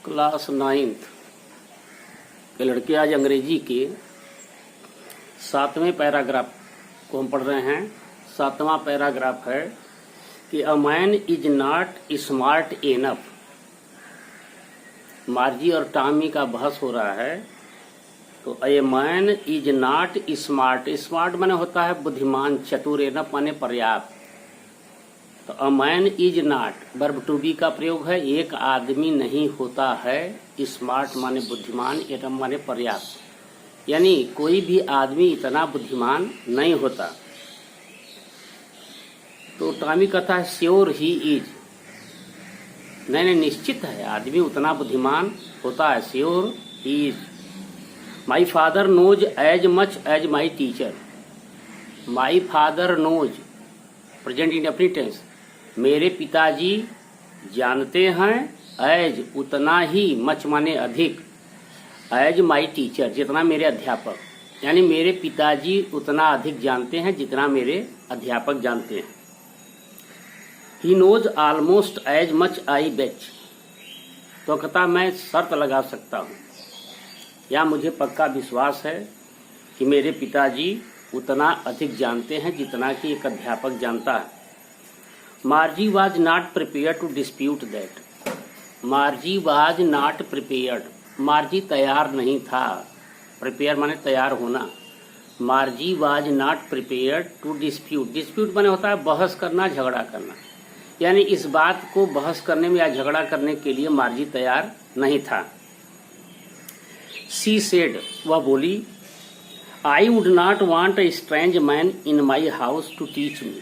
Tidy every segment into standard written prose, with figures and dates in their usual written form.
Class 9th के लड़के आज अंग्रेजी के 7वें पैराग्राफ को हम पढ़ रहे हैं। 7वां पैराग्राफ है कि a man is not smart enough. मार्जी और टॉमी का बहस हो रहा है। तो a man is not smart, smart माने होता है बुद्धिमान, चतुर, इनफ माने पर्याप्त। तो a man is not verb to be का प्रयोग है। एक आदमी नहीं होता है स्मार्ट माने बुद्धिमान, इनफ माने पर्याप्त, यानी कोई भी आदमी इतना बुद्धिमान नहीं होता। तो टॉमी कहता है श्योर ही इज, नहीं निश्चित है आदमी उतना बुद्धिमान होता है, sure he is. My father knows as much as my teacher. My father knows present indefinite tense, मेरे पिताजी जानते हैं, एज उतना ही, मच माने अधिक, एज माई टीचर जितना मेरे अध्यापक, यानी मेरे पिताजी उतना अधिक जानते हैं जितना मेरे अध्यापक जानते हैं। He knows almost as much I bet, तो कहता मैं शर्त लगा सकता हूँ या मुझे पक्का विश्वास है कि मेरे पिताजी उतना अधिक जानते हैं जितना कि एक अध्यापक जानता है। Margie was not prepare to dispute that. Margie was not prepared, Margie तैयार नहीं था, प्रिपेयर माने तैयार होना। Margie was not prepared to dispute, dispute माने होता है बहस करना, झगड़ा करना, यानी इस बात को बहस करने में या झगड़ा करने के लिए मार्जी तैयार नहीं था। शी सेड, वह बोली, I would not want a strange man in my house to teach me.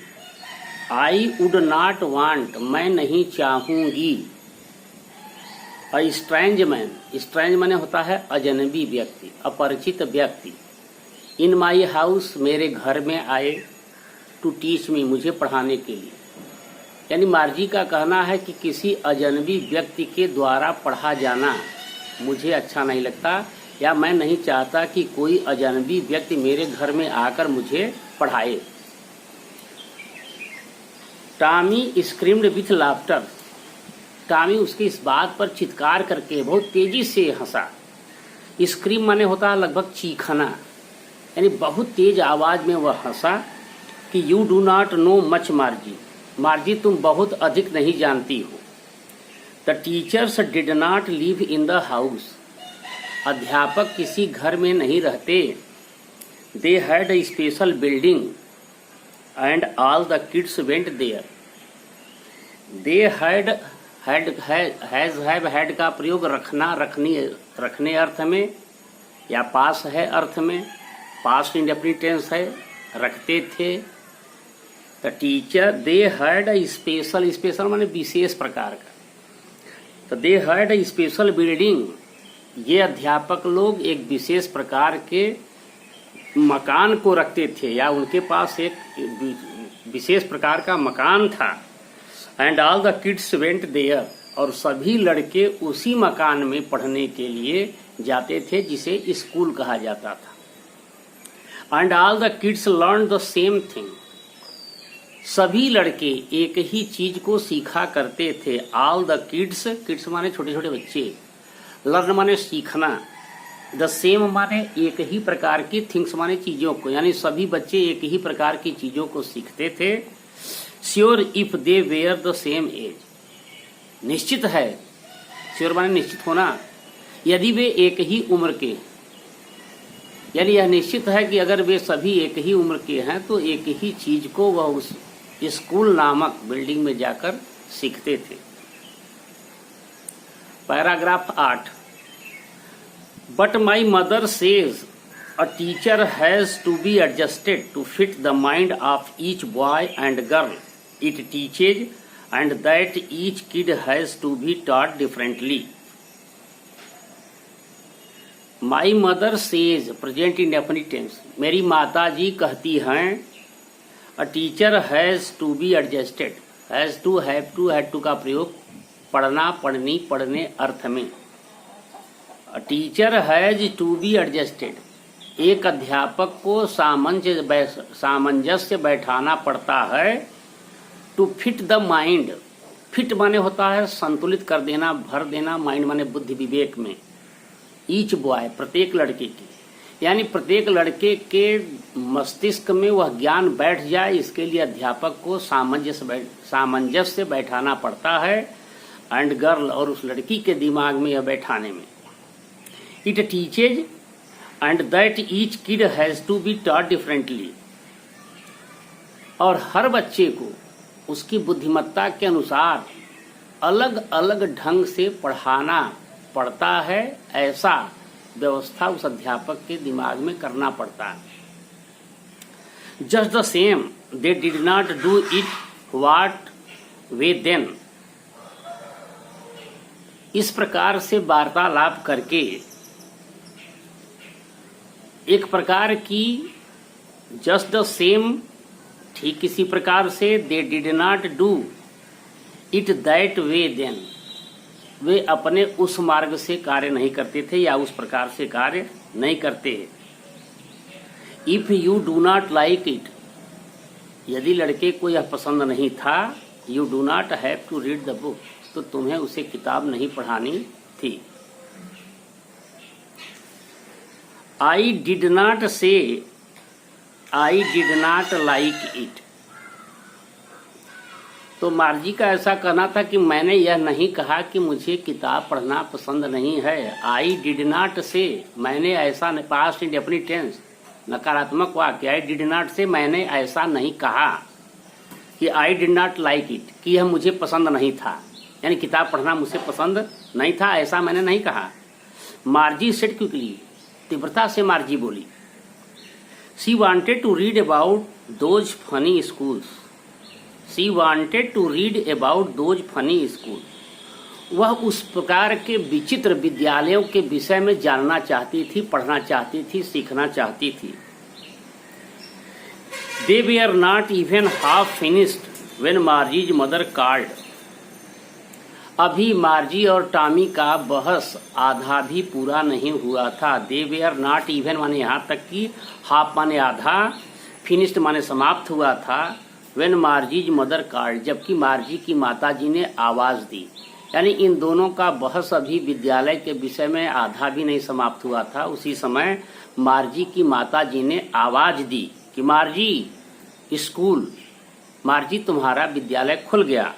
I would not want, मैं नहीं चाहूंगी, अ स्ट्रेंज मैन, स्ट्रेंज माने होता है अजनबी व्यक्ति, अपरिचित व्यक्ति, इन माई हाउस मेरे घर में आए, टू टीच मी मुझे पढ़ाने के लिए। यानी मार्जी का कहना है कि किसी अजनबी व्यक्ति के द्वारा पढ़ा जाना मुझे अच्छा नहीं लगता, या मैं नहीं चाहता कि कोई अजनबी व्यक्ति मेरे घर में आकर मुझे पढ़ाए। Tommy screamed with laughter, Tommy उसकी इस बात पर चित्कार करके बहुत तेजी से हंसा। स्क्रीम माने होता है लगभग चीखना, यानी बहुत तेज आवाज में वह हंसा कि you do not know much Margie, Margie तुम बहुत अधिक नहीं जानती हो। The teachers did not live in the house, अध्यापक किसी घर में नहीं रहते। They had a special building and all the kids went there. They had, had का प्रयोग रखना, रखने अर्थ में या पास है अर्थ में, पास्ट इंडेफिनिट टेंस है, रखते थे। The teacher they had a special, special माने विशेष प्रकार का, तो दे हैड ए स्पेशल बिल्डिंग, ये अध्यापक लोग एक विशेष प्रकार के मकान को रखते थे या उनके पास एक विशेष प्रकार का मकान था। And all the kids went there, और सभी लड़के उसी मकान में पढ़ने के लिए जाते थे जिसे स्कूल कहा जाता था। And all the kids learn the same thing, सभी लड़के एक ही चीज को सीखा करते थे। ऑल द किड्स, किड्स माने छोटे छोटे बच्चे, लर्न माने सीखना, द सेम माने एक ही प्रकार की, थिंग्स माने चीजों को, यानी सभी बच्चे एक ही प्रकार की चीजों को सीखते थे। Sure if they were the same age, निश्चित है, श्योर माने निश्चित होना, यदि वे एक ही उम्र के, यानी यह निश्चित है कि अगर वे सभी एक ही उम्र के हैं तो एक ही चीज को वह उस स्कूल नामक बिल्डिंग में जाकर सीखते थे। Paragraph 8, but my mother says a teacher has to be adjusted to fit the mind of each boy and girl it teaches and that each kid has to be taught differently. My mother says present indefinite tense, मेरी माता जी कहती हैं, a teacher has to be adjusted, has to, have to, had to का प्रयोग पढ़ना, पढ़नी, पढ़ने अर्थ में। A teacher has to be adjusted, एक अध्यापक को सामंजस्य बैठाना पड़ता है। To fit the mind, fit माने होता है संतुलित कर देना, भर देना। माइंड माने बुद्धि विवेक में। ईच बॉय प्रत्येक लड़के की, यानी प्रत्येक लड़के के मस्तिष्क में वह ज्ञान बैठ जाए, इसके लिए अध्यापक को सामंजस्य बैठाना पड़ता है। एंड गर्ल, और उस लड़की के दिमाग में यह बैठाने में। It teaches and that each kid has to be taught differently, और हर बच्चे को उसकी बुद्धिमत्ता के अनुसार अलग अलग ढंग से पढ़ाना पड़ता है। ऐसा व्यवस्था उस अध्यापक के दिमाग में करना पड़ता है। Just the same they did not do it what way then. इस प्रकार से वार्तालाप करके एक प्रकार की जस्ट द सेम, ठीक इसी प्रकार से they did not do it that way then, वे अपने उस मार्ग से कार्य नहीं करते थे या उस प्रकार से कार्य नहीं करते। If you do not like it, यदि लड़के को यह पसंद नहीं था, you do not have to read the book, तो तुम्हें उसे किताब नहीं पढ़ानी थी। आई डिड नॉट से I did not like it, तो मार्जी का ऐसा कहना था कि मैंने यह नहीं कहा कि मुझे किताब पढ़ना पसंद नहीं है। आई डिड नॉट से, मैंने ऐसा, पास्ट इंडेफिनिट टेंस नकारात्मक वाक्य, आई डिड नॉट से मैंने ऐसा नहीं कहा कि I did not like it, कि यह मुझे पसंद नहीं था, यानी किताब पढ़ना मुझे पसंद नहीं था, ऐसा मैंने नहीं कहा। मार्जी सेड क्विकली, तीव्रता से मार्जी बोली। She wanted to read about those funny schools, she wanted to read about those funny school, वह उस प्रकार के विचित्र विद्यालयों के विषय में जानना चाहती थी, पढ़ना चाहती थी, सीखना चाहती थी। They were not even half finished when Margie's mother called. अभी मार्जी और टॉमी का बहस आधा भी पूरा नहीं हुआ था। They were not even माने यहाँ तक कि हाफ माने आधा, फिनिश्ड माने समाप्त हुआ था। When Margie's mother called, जबकि मार्जी की माताजी ने आवाज दी, यानी इन दोनों का बहस अभी विद्यालय के विषय में आधा भी नहीं समाप्त हुआ था। उसी समय मार्जी की माताजी ने आवाज दी कि मार्जी, स्कूल, मार्जी तुम्हारा विद्यालय खुल गया।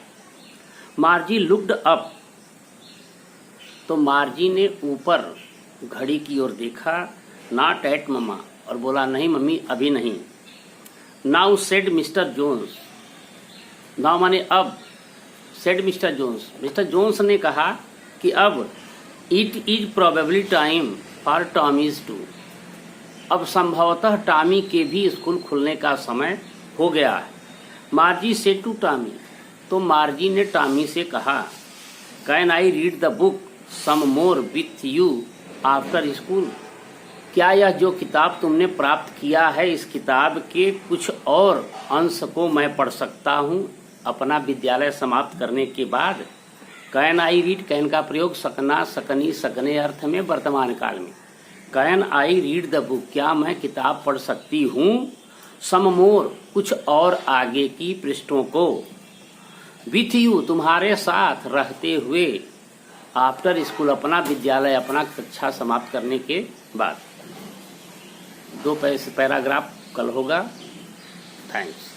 मार्जी लुक्ड अप, तो मार्जी ने ऊपर घड़ी की ओर देखा। नॉट एट मम्मा, और बोला नहीं मम्मी अभी नहीं। Now said Mister Jones, now माने अब, said Mister Jones, Mister Jones ने कहा कि अब it is probably time for Tommy's to, अब संभवतः टॉमी के भी स्कूल खुलने का समय हो गया है। मार्जी सेड टू टॉमी, तो मार्जी ने टॉमी से कहा, can I read the book some more with you after school, क्या यह जो किताब तुमने प्राप्त किया है, इस किताब के कुछ और अंश को मैं पढ़ सकता हूँ अपना विद्यालय समाप्त करने के बाद। कैन आई रीड, कैन का प्रयोग सकना, सकनी, सकने अर्थ में वर्तमान काल में। Can I read the book, क्या मैं किताब पढ़ सकती हूँ, सम मोर, कुछ और आगे की पृष्ठों को, विथ यू, तुम्हारे साथ रहते हुए, आफ्टर स्कूल, अपना विद्यालय, अपना कक्षा समाप्त करने के बाद। 2 पैराग्राफ कल होगा। थैंक्स।